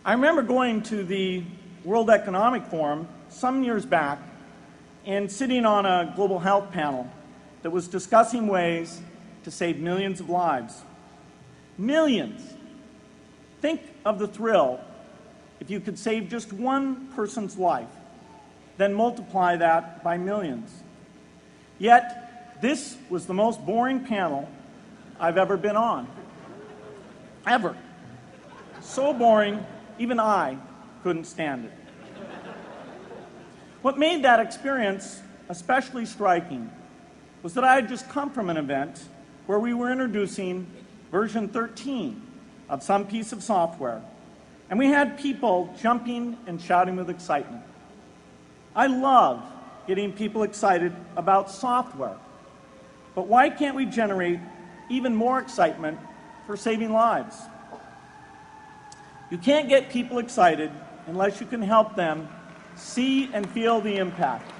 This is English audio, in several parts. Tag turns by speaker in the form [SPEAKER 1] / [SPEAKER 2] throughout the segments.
[SPEAKER 1] I remember going to the World Economic Forum some years back and sitting on a global health panel that was discussing ways to save millions of lives. Millions! Think of the thrill if you could save just one person's life, then multiply that by millions. Yet, this was the most boring panel I've ever been on. Ever. So boring, even I couldn't stand it. What made that experience especially striking was that I had just come from an event where we were introducing version 13 of some piece of software, and we had people jumping and shouting with excitement. I love getting people excited about software, but why can't we generate even more excitement for saving lives? You can't get people excited unless you can help them see and feel the impact.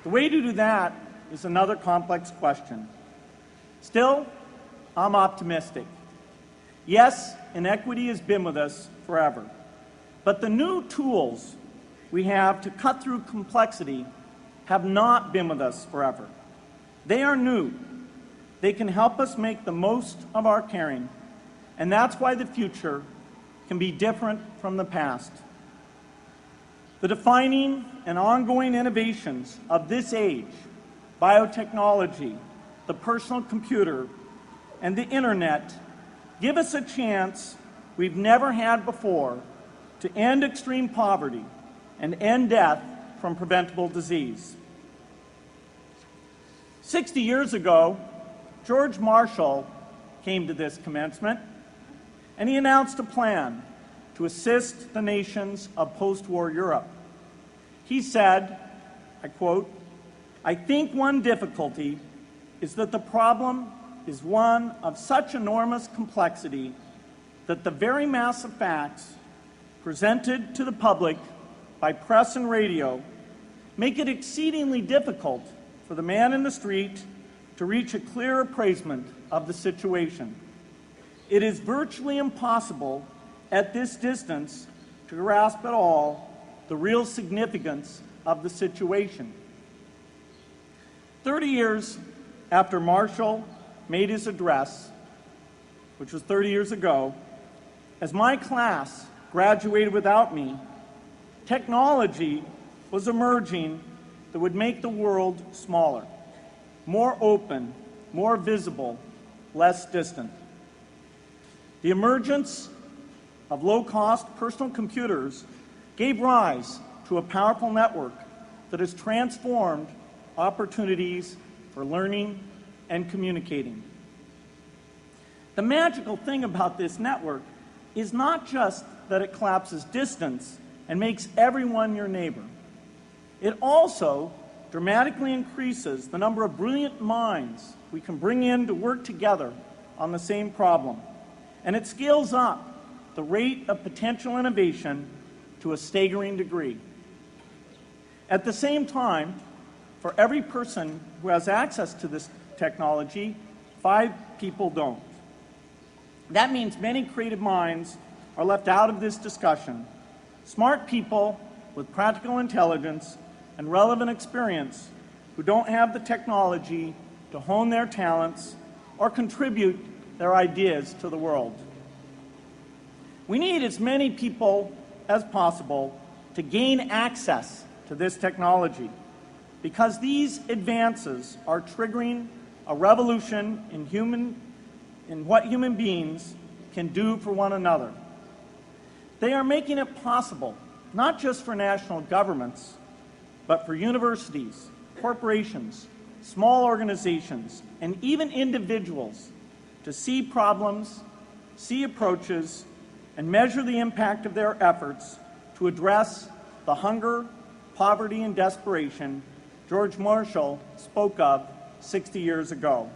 [SPEAKER 1] The way to do that is another complex question. Still, I'm optimistic. Yes, inequity has been with us forever, but the new tools we have to cut through complexity have not been with us forever. They are new. They can help us make the most of our caring, and that's why the future can be different from the past. The defining and ongoing innovations of this age, biotechnology, the personal computer, and the internet, give us a chance we've never had before to end extreme poverty and end death from preventable disease. 60 years ago, George Marshall came to this commencement, and he announced a plan to assist the nations of post-war Europe. He said, I quote, "I think one difficulty is that the problem is one of such enormous complexity that the very massive facts presented to the public by press and radio make it exceedingly difficult for the man in the street to reach a clear appraisement of the situation. It is virtually impossible at this distance to grasp at all the real significance of the situation." 30 years after Marshall made his address, which was 30 years ago, as my class graduated without me, technology was emerging that would make the world smaller, more open, more visible, less distant. The emergence of low-cost personal computers gave rise to a powerful network that has transformed opportunities for learning and communicating. The magical thing about this network is not just that it collapses distance and makes everyone your neighbor. It also dramatically increases the number of brilliant minds we can bring in to work together on the same problem. And it scales up the rate of potential innovation to a staggering degree. At the same time, for every person who has access to this technology, 5 people don't. That means many creative minds are left out of this discussion. Smart people with practical intelligence and relevant experience who don't have the technology to hone their talents or contribute their ideas to the world. We need as many people as possible to gain access to this technology, because these advances are triggering a revolution in what human beings can do for one another. They are making it possible, not just for national governments, but for universities, corporations, small organizations, and even individuals to see problems, see approaches, and measure the impact of their efforts to address the hunger, poverty, and desperation George Marshall spoke of 60 years ago.